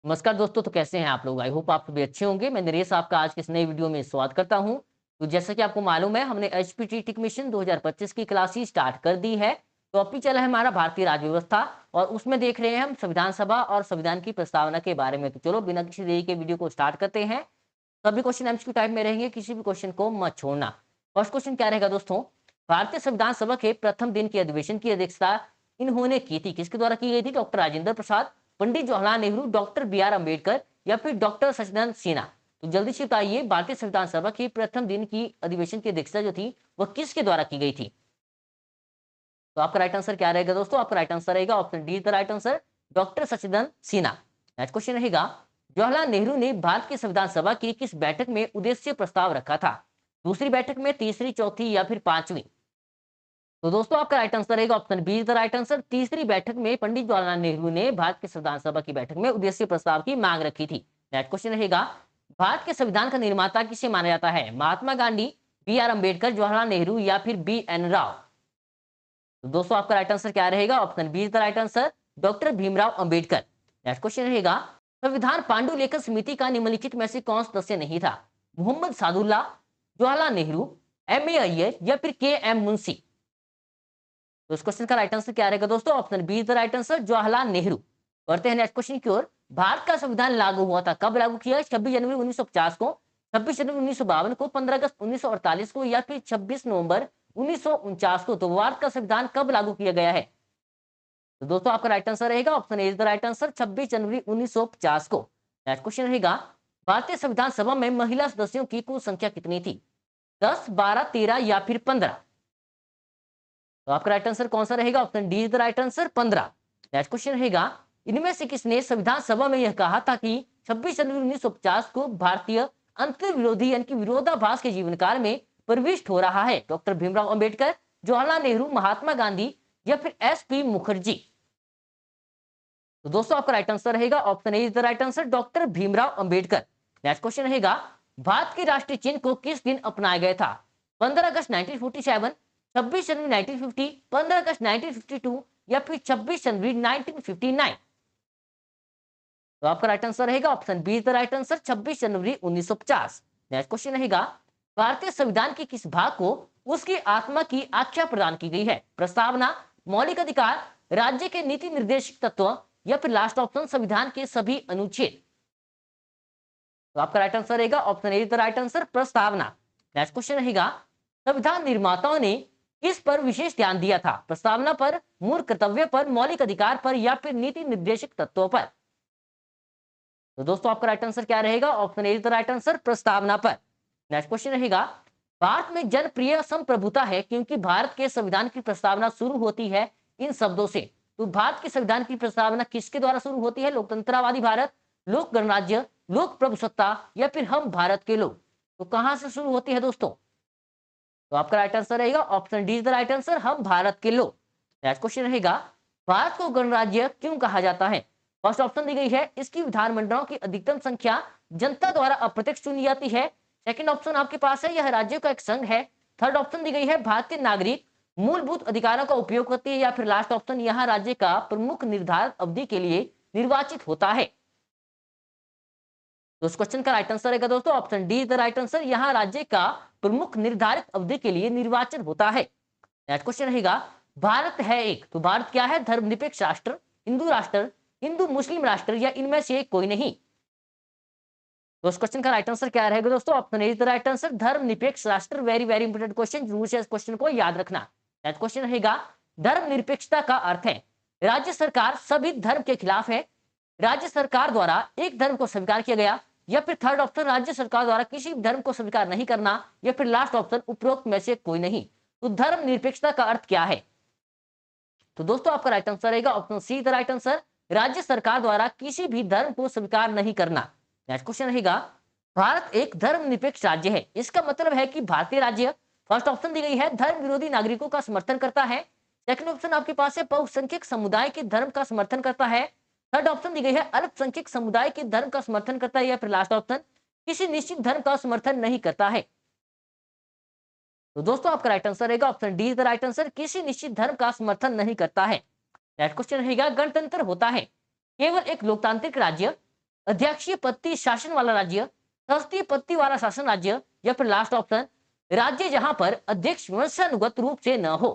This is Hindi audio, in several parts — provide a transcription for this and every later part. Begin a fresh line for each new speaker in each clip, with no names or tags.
नमस्कार दोस्तों, तो कैसे हैं आप लोग? आई होप आप सभी अच्छे होंगे। मैं नरेश आपका आज के इस नए वीडियो में स्वागत करता हूं। तो जैसा कि आपको मालूम है, हमने एचपीटी टिक मिशन 2025 की क्लासेस स्टार्ट कर दी है। टॉपिक चला है हमारा भारतीय राज्य व्यवस्था और उसमें देख रहे हैं हम संविधान सभा और संविधान की प्रस्तावना के बारे में। तो चलो बिना किसी देरी के वीडियो को स्टार्ट करते हैं। सभी क्वेश्चन एमसीक्यू टाइप में रहेंगे, किसी भी क्वेश्चन को मत छोड़ना। फर्स्ट क्वेश्चन क्या रहेगा दोस्तों? भारतीय संविधान सभा के प्रथम दिन के अधिवेशन की अध्यक्षता इन्होंने की थी, किसके द्वारा की गई थी? Doctor Rajendra Prasad, Pandit Jawaharlal Nehru, doctor B R Ambedkar या फिर डॉक्टर सचिदानंद सिन्हा। तो जल्दी से बताइए, भारतीय संविधान सभा की प्रथम दिन की अधिवेशन की अध्यक्षता जो थी वह किसके द्वारा की गई थी? तो आपका राइट आंसर क्या रहेगा दोस्तों? आपका राइट आंसर रहेगा option D is the right answer, doctor Sachidanand Sinha. Next question रहेगा, जवाहरलाल नेहरू ने भारत की संविधान सभा की किस बैठक में उद्देश्य प्रस्ताव रखा था? दूसरी बैठक में, तीसरी, चौथी या फिर पांचवी? तो दोस्तों आपका राइट आंसर रहेगा option B is the right answer, तीसरी बैठक में पंडित जवाहरलाल नेहरू ने भारत की संविधान सभा की बैठक में उद्देश्य प्रस्ताव की मांग रखी थी। नेक्स्ट क्वेश्चन रहेगा, भारत के संविधान का निर्माता किसे माना जाता है? महात्मा गांधी, बी आर अम्बेडकर, जवाहरलाल नेहरू या फिर बी एन राव? तो दोस्तों आपका राइट आंसर क्या रहेगा? Option B is the right answer, doctor Bhimrao Ambedkar. Next question रहेगा, संविधान पांडु लेखन समिति का निम्नलिखित में से कौन सदस्य नहीं था? मोहम्मद सादुल्लाह, जवाहरलाल नेहरू, एम ए अय्यर या फिर के एम मुंशी? तो इस क्वेश्चन का राइट आंसर क्या रहेगा दोस्तों? Option B is the right answer, Jawaharlal Nehru. बढ़ते हैं नेक्स्ट क्वेश्चन की ओर। भारत का संविधान लागू हुआ था, कब लागू किया? 26 जनवरी 1950 को, 26 जनवरी 1952 को, 15 अगस्त 1948 को या फिर 26 नवंबर 1949 को? तो भारत का संविधान कब लागू किया गया है? तो दोस्तों आपका राइट आंसर रहेगा option A is the right answer, 26 जनवरी 1950 को। नेक्स्ट क्वेश्चन रहेगा, भारतीय संविधान सभा में महिला सदस्यों की कुल संख्या कितनी थी? 10, 12, 13 या फिर 15? तो आपका राइट आंसर कौन सा रहेगा? Option D is the right answer, 15। Next question रहेगा, इनमें से किसने संविधान सभा में यह कहा था कि 26 जनवरी 1950 को भारतीय अंतर विरोधी यानी कि विरोधाभास के जीवन काल में प्रविष्ट हो रहा है? डॉक्टर भीमराव अंबेडकर, जवाहरलाल नेहरू, महात्मा गांधी या फिर एस पी मुखर्जी? तो दोस्तों आपका राइट आंसर रहेगा option A is the right answer, doctor Bhimrao Ambedkar. Next question रहेगा, भारत के राष्ट्रीय चिन्ह को किस दिन अपनाया गया था? 15 अगस्त 1947, 26 जनवरी 1950, 15 अगस्त 1952 या फिर 26 जनवरी 1959? तो आपका राइट आंसर रहेगा option B is the right answer, 26 जनवरी 1950। नेक्स्ट क्वेश्चन रहेगा, भारतीय संविधान के किस भाग को उसकी आत्मा की आख्या प्रदान की गई है? प्रस्तावना, मौलिक अधिकार, राज्य के नीति निर्देशक तत्व या फिर लास्ट ऑप्शन संविधान के सभी अनुच्छेद? तो आपका राइट आंसर रहेगा option A is the right answer, प्रस्तावना। नेक्स्ट क्वेश्चन रहेगा, संविधान निर्माताओं ने किस पर विशेष ध्यान दिया था? प्रस्तावना पर, मूल कर्तव्य पर, मौलिक अधिकार पर या फिर नीति निर्देशक तत्वों पर? तो दोस्तों आपका राइट आंसर क्या रहेगा? Option A is the right answer, प्रस्तावना पर। नेक्स्ट क्वेश्चन रहेगा, भारत में जनप्रिय संप्रभुता है क्योंकि भारत के संविधान की प्रस्तावना शुरू होती है इन शब्दों से। तो भारत के संविधान की प्रस्तावना किसके द्वारा शुरू होती है? लोकतंत्रवादी भारत, लोक गणराज्य, लोक प्रभुसत्ता या फिर हम भारत के लोग? तो कहां से शुरू होती है दोस्तों? तो आपका राइट आंसर रहेगा option D is the right answer, हम भारत के लोग। नेक्स्ट क्वेश्चन रहेगा, भारत को गणराज्य क्यों कहा जाता है? फर्स्ट ऑप्शन दी गई है, इसकी विधानमंडलों की अधिकतम संख्या जनता द्वारा अप्रत्यक्ष चुनी जाती है। सेकंड ऑप्शन आपके पास है, यह राज्यों का एक संघ है। थर्ड ऑप्शन दी गई है, भारतीय नागरिक मूलभूत अधिकारों का उपयोग करती है। या फिर लास्ट ऑप्शन, यहाँ राज्य का प्रमुख निर्धारित अवधि के लिए निर्वाचित होता है। तो इस क्वेश्चन का राइट आंसर रहेगा दोस्तों option D is the right answer, यहाँ राज्य का प्रमुख निर्धारित अवधि के लिए निर्वाचन होता है। नेक्स्ट क्वेश्चन रहेगा, भारत है एक, तो भारत क्या है? धर्मनिरपेक्ष राष्ट्र, हिंदू मुस्लिम राष्ट्र या इनमें से कोई नहीं? तो इस क्वेश्चन का राइट आंसर क्या रहेगा दोस्तों? Option A is the right answer, धर्मनिरपेक्ष राष्ट्र। वेरी वेरी इंपोर्टेंट क्वेश्चन, जरूर से इस क्वेश्चन को याद रखना। नेक्स्ट क्वेश्चन रहेगा, धर्मनिरपेक्षता का अर्थ है राज्य सरकार सभी धर्म के खिलाफ है, राज्य सरकार द्वारा एक धर्म को स्वीकार किया गया, या फिर थर्ड ऑप्शन, राज्य सरकार द्वारा किसी भी धर्म को स्वीकार नहीं करना, या फिर लास्ट ऑप्शन, उपरोक्त में से कोई नहीं? तो धर्मनिरपेक्षता का अर्थ क्या है? तो दोस्तों आपका राइट आंसर रहेगा option see the right answer, राज्य सरकार द्वारा किसी भी धर्म को स्वीकार नहीं करना। नेक्स्ट क्वेश्चन रहेगा, भारत एक धर्मनिरपेक्ष राज्य है, इसका मतलब है कि भारतीय राज्य, फर्स्ट ऑप्शन दी गई है, धर्म विरोधी नागरिकों का समर्थन करता है। सेकंड ऑप्शन आपके पास है, बहुसंख्यक समुदाय के धर्म का समर्थन करता है। थर्ड ऑप्शन दी गई है, अल्पसंख्यक समुदाय के धर्म का समर्थन करता है। या फिर लास्ट ऑप्शन, किसी निश्चित धर्म का समर्थन नहीं करता है। तो दोस्तों आपका राइट आंसर रहेगा option D is the right answer, किसी निश्चित धर्म का समर्थन नहीं करता है। नेक्स्ट क्वेश्चन रहेगा, गणतंत्र होता है केवल एक लोकतांत्रिक राज्य अध्यक्षीय पत्ती शासन वाला राज्य, संसदीय पत्ती वाला शासन राज्य, या फिर लास्ट ऑप्शन राज्य जहां पर अध्यक्ष वंशानुगत रूप से न हो।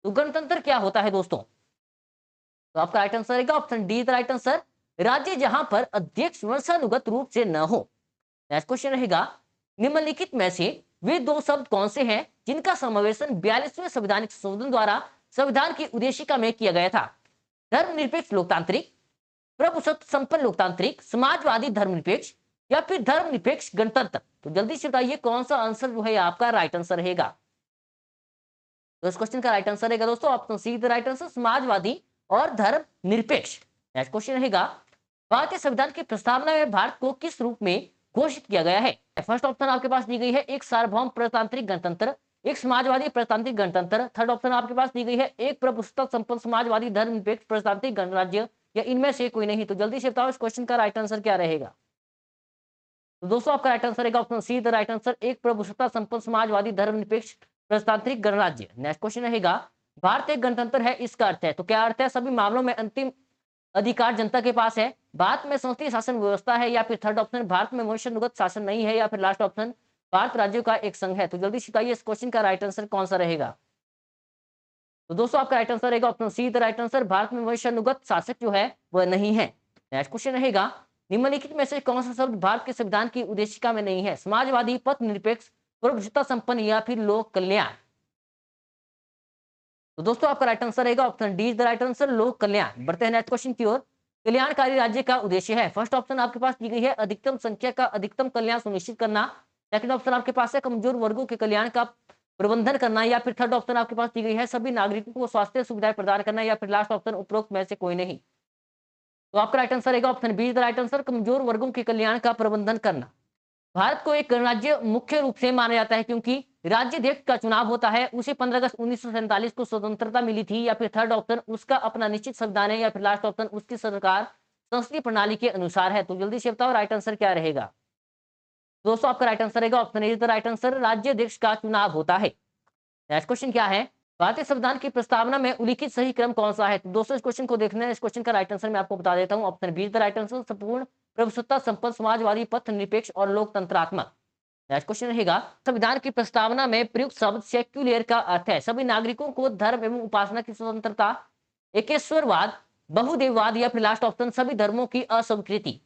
तो गणतंत्र क्या होता है दोस्तों? तो आपका राइट आंसर रहेगा option D the right answer, राज्य जहां पर अध्यक्ष वंशानुगत रूप से न हो। नेक्स्ट क्वेश्चन रहेगा, निम्नलिखित में से वे दो शब्द कौन से हैं जिनका समावेशन 42वें संवैधानिक संशोधन द्वारा संविधान की उद्देशिका में किया गया था? धर्मनिरपेक्ष लोकतांत्रिक, प्रभुसत्व संपन्न लोकतांत्रिक, समाजवादी धर्मनिरपेक्ष, या फिर धर्मनिरपेक्ष गणतंत्र। तो जल्दी से बताइए कौन सा आंसर जो है आपका राइट आंसर रहेगा? तो इस क्वेश्चन का राइट आंसर रहेगा दोस्तों option see the right answer, Samajwadi और धर्मनिरपेक्ष। नेक्स्ट क्वेश्चन रहेगा, भारतीय संविधान की प्रस्तावना में भारत को किस रूप में घोषित किया गया है? फर्स्ट ऑप्शन आपके पास दी गई है एक सार्वभौम प्रजातांत्रिक गणतंत्र, एक समाजवादी प्रजातांत्रिक गणतंत्र। थर्ड ऑप्शन आपके पास दी गई है एक प्रभुसत्ता संपन्न समाजवादी धर्मनिरपेक्ष प्रजातांत्रिक गणराज्य, या इनमें से कोई नहीं। तो जल्दी से बताओ इस क्वेश्चन का राइट आंसर क्या रहेगा? तो दोस्तों आपका राइट आंसर रहेगा option see the right answer, एक प्रभुसत्ता संपन्न समाजवादी धर्मनिरपेक्ष प्रजातांत्रिक गणराज्य। नेक्स्ट क्वेश्चन रहेगा, भारत एक गणतंत्र है, इसका अर्थ है? तो क्या अर्थ है? सभी मामलों में अंतिम अधिकार जनता के पास है, भारत में संसदीय शासन व्यवस्था है, या फिर थर्ड ऑप्शन भारत में वंशानुगत शासन नहीं है, या फिर लास्ट ऑप्शन भारत राज्यों का एक संघ है। तो जल्दी से बताइए इस क्वेश्चन का राइट आंसर कौन सा रहेगा? तो दोस्तों आपका राइट आंसर रहेगा option see the right answer, Bharat में वंशानुगत शासक जो है वह नहीं है। नेक्स्ट क्वेश्चन रहेगा, निम्नलिखित में से कौन सा शब्द भारत के संविधान की उद्देशिका में नहीं है? समाजवादी, पथ निरपेक्ष, प्रभुसत्ता संपन्न, या फिर लोक कल्याण। तो दोस्तों आपका राइट आंसर रहेगा option D the right answer, लोक कल्याण। बढ़ते हैं नेक्स्ट क्वेश्चन की ओर। कल्याणकारी राज्य का उद्देश्य है, फर्स्ट ऑप्शन आपके पास दी गई है अधिकतम संख्या का अधिकतम कल्याण सुनिश्चित करना, सेकंड ऑप्शन आपके पास है कमजोर वर्गों के कल्याण का प्रबंधन करना, या फिर थर्ड ऑप्शन आपके पास दी गई है सभी नागरिकों को स्वास्थ्य सुविधाएं प्रदान करना, या फिर लास्ट ऑप्शन उपरोक्त में से कोई नहीं। तो आपका राइट आंसर रहेगा option be the right answer, कमजोर वर्गों के कल्याण का प्रबंधन करना। भारत को एक गणराज्य मुख्य रूप से माना जाता है क्योंकि राज्याध्यक्ष का चुनाव होता है, उसे 15 अगस्त 1947 को स्वतंत्रता मिली थी, या फिर थर्ड ऑप्शन उसका अपना निश्चित संविधान है, या फिर लास्ट ऑप्शन उसकी सरकार संसदीय प्रणाली के अनुसार है। तो जल्दी से बताओ राइट आंसर क्या रहेगा? दोस्तों आपका राइट आंसर रहेगा option A the right answer, राज्याध्यक्ष का चुनाव होता है। नेक्स्ट क्वेश्चन क्या है, भारतीय संविधान की प्रस्तावना में उल्लिखित सही क्रम कौन सा है? तो दोस्तों इस क्वेश्चन को देखना है, इस क्वेश्चन का राइट आंसर मैं आपको बता देता हूं, option be the right answer, संपूर्ण प्रभुसत्ता संपन्न समाजवादी पथ निरपेक्ष और लोकतंत्रात्मक। नेक्स्ट क्वेश्चन रहेगा, संविधान की प्रस्तावना में प्रयुक्त शब्द सेक्युलर का अर्थ है सभी नागरिकों को धर्म एवं उपासना की स्वतंत्रता, एकेश्वरवाद, बहुदेववाद, या फिर लास्ट ऑप्शन सभी धर्मों की अस्वीकृति।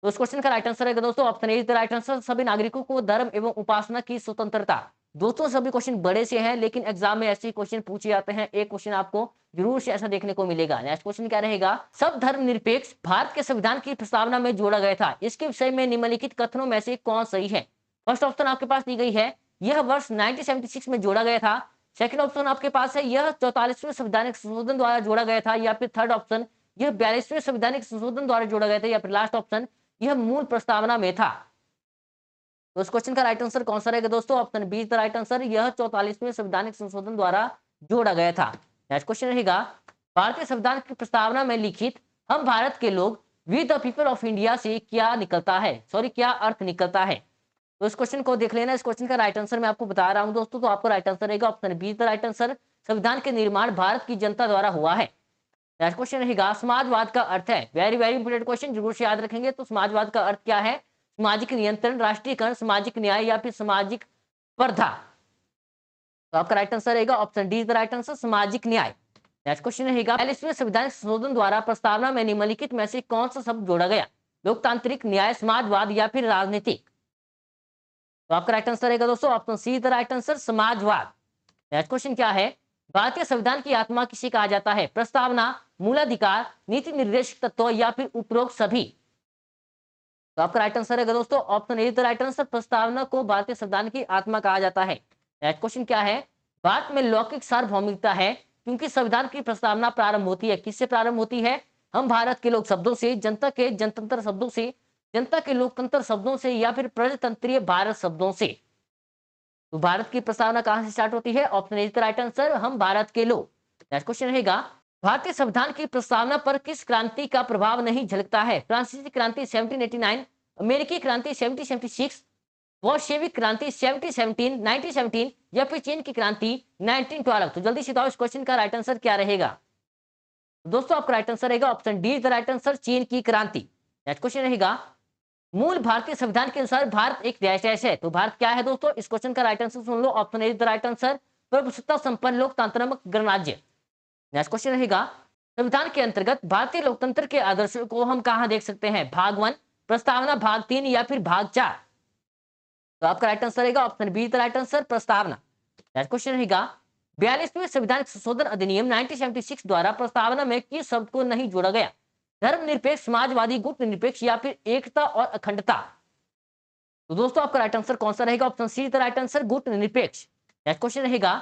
तो इस क्वेश्चन का राइट आंसर है दोस्तों option A the right answer, सभी नागरिकों को धर्म एवं उपासना की स्वतंत्रता। दोस्तों सभी क्वेश्चन बड़े से हैं, लेकिन एग्जाम में ऐसे क्वेश्चन पूछे जाते हैं, एक क्वेश्चन आपको जरूर से ऐसा देखने को मिलेगा। नेक्स्ट क्वेश्चन क्या रहेगा, सब धर्म निरपेक्ष भारत के संविधान की प्रस्तावना में जोड़ा गया था, इसके विषय में निम्नलिखित कथनों में से कौन सही है? फर्स्ट ऑप्शन आपके पास दी गई है यह वर्ष 1976 में जोड़ा गया था, सेकंड ऑप्शन आपके पास है यह 44वें संवैधानिक संशोधन द्वारा जोड़ा गया था, या फिर थर्ड ऑप्शन यह 42वें संवैधानिक संशोधन द्वारा जोड़ा गया था, या फिर लास्ट ऑप्शन यह मूल प्रस्तावना में था। तो इस क्वेश्चन का राइट आंसर कौन सा रहेगा दोस्तों? Option be the right answer, यह 44वें संवैधानिक संशोधन द्वारा जोड़ा गया था। नेक्स्ट क्वेश्चन रहेगा, भारतीय संविधान की प्रस्तावना में लिखित हम भारत के लोग we the people of India से क्या निकलता है, सॉरी क्या अर्थ निकलता है? तो इस क्वेश्चन को देख लेना, इस क्वेश्चन का राइट आंसर मैं आपको बता रहा हूं दोस्तों। तो आपका राइट आंसर रहेगा option be the right answer, संविधान के निर्माण भारत की जनता द्वारा हुआ है। नेक्स्ट क्वेश्चन रहेगा, समाजवाद का अर्थ है, वेरी वेरी इंपोर्टेंट क्वेश्चन, जरूर से याद रखेंगे। तो समाजवाद का अर्थ क्या है? सामाजिक नियंत्रण, राष्ट्रीयकरण, सामाजिक न्याय, या फिर सामाजिक स्पर्धा। तो आपका राइट आंसर रहेगा option D the right answer, सामाजिक न्याय। नेक्स्ट क्वेश्चन रहेगा, 42वें संविधानिक संशोधन द्वारा प्रस्तावना में निम्नलिखित में से कौन सा शब्द जोड़ा गया? लोकतांत्रिक, न्याय, समाजवाद, या फिर राजनीतिक। तो आपका राइट आंसर रहेगा दोस्तों option see the right answer, समाजवाद। नेक्स्ट क्वेश्चन क्या है, भारतीय संविधान की आत्मा किसे कहा जाता है? प्रस्तावना, मूलाधिकार, नीति निर्देशक तत्व, या फिर उपरोक्त सभी। तो आपका राइट आंसर रहेगा दोस्तों option A the right answer, प्रस्तावना को भारतीय संविधान की आत्मा कहा जाता है। नेक्स्ट क्वेश्चन क्या है, भारत में लौकिक सार्वभौमिकता है क्योंकि संविधान की प्रस्तावना प्रारंभ होती है, किससे प्रारंभ होती है? हम भारत के लोग शब्दों से, जनता के जनतंत्र शब्दों से, जनता के लोकतंत्र शब्दों से, या फिर प्रजातंत्रीय भारत शब्दों से। तो भारत की प्रस्तावना कहां से स्टार्ट होती है? Option A the right answer, हम भारत के लोग। नेक्स्ट क्वेश्चन रहेगा, भारतीय संविधान की प्रस्तावना पर किस क्रांति का प्रभाव नहीं झलकता है? फ्रांसीसी क्रांति 1789, अमेरिकी क्रांति 1776, बोल्शेविक क्रांति 1917, या फिर चीन की क्रांति 1912। तो जल्दी से बताओ इस क्वेश्चन का राइट आंसर क्या रहेगा? दोस्तों आपका राइट आंसर रहेगा option D the right answer, चीन की क्रांति। नेक्स्ट क्वेश्चन रहेगा, मूल भारतीय संविधान के अनुसार भारत एक डैश डैश है, तो भारत क्या है दोस्तों? इस क्वेश्चन का राइट आंसर सुन लो, option A the right answer, प्रभुसत्ता संपन्न लोकतांत्रिक गणराज्य। नेक्स्ट क्वेश्चन रहेगा, संविधान के अंतर्गत भारतीय लोकतंत्र के आदर्शों को हम कहां देख सकते हैं? भाग 1, प्रस्तावना, भाग 3 या फिर भाग 4? तो आपका राइट आंसर रहेगा option be the right answer, प्रस्तावना। नेक्स्ट क्वेश्चन रहेगा, 42वें संविधान संशोधन अधिनियम 1976 द्वारा प्रस्तावना में किस शब्द को नहीं जोड़ा गया? धर्मनिरपेक्ष, समाजवादी, गुट निरपेक्ष या फिर एकता और अखंडता? तो दोस्तों आपका राइट आंसर कौन सा रहेगा? Option see the right answer, गुट निरपेक्ष। नेक्स्ट क्वेश्चन रहेगा,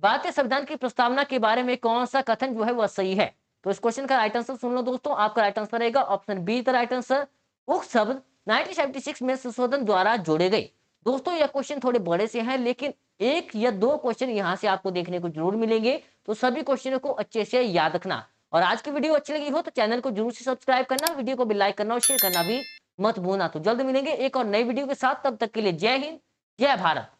भारतीय संविधान की प्रस्तावना के बारे में कौन सा कथन जो है वह सही है? तो इस क्वेश्चन का राइट आंसर सुन लो दोस्तों, आपका राइट आंसर रहेगा option be the right answer, उक्त शब्द 1976 में संशोधन द्वारा जोड़े गए। दोस्तों यह क्वेश्चन थोड़े बड़े से हैं, लेकिन एक या दो क्वेश्चन यहाँ से आपको देखने को जरूर मिलेंगे, तो सभी क्वेश्चनों को अच्छे से याद रखना। और आज की वीडियो अच्छी लगी हो तो चैनल को जरूर से सब्सक्राइब करना, वीडियो को भी लाइक करना और शेयर करना भी मत भूलना। तो जल्द मिलेंगे एक और नई वीडियो के साथ, तब तक के लिए जय हिंद, जय भारत।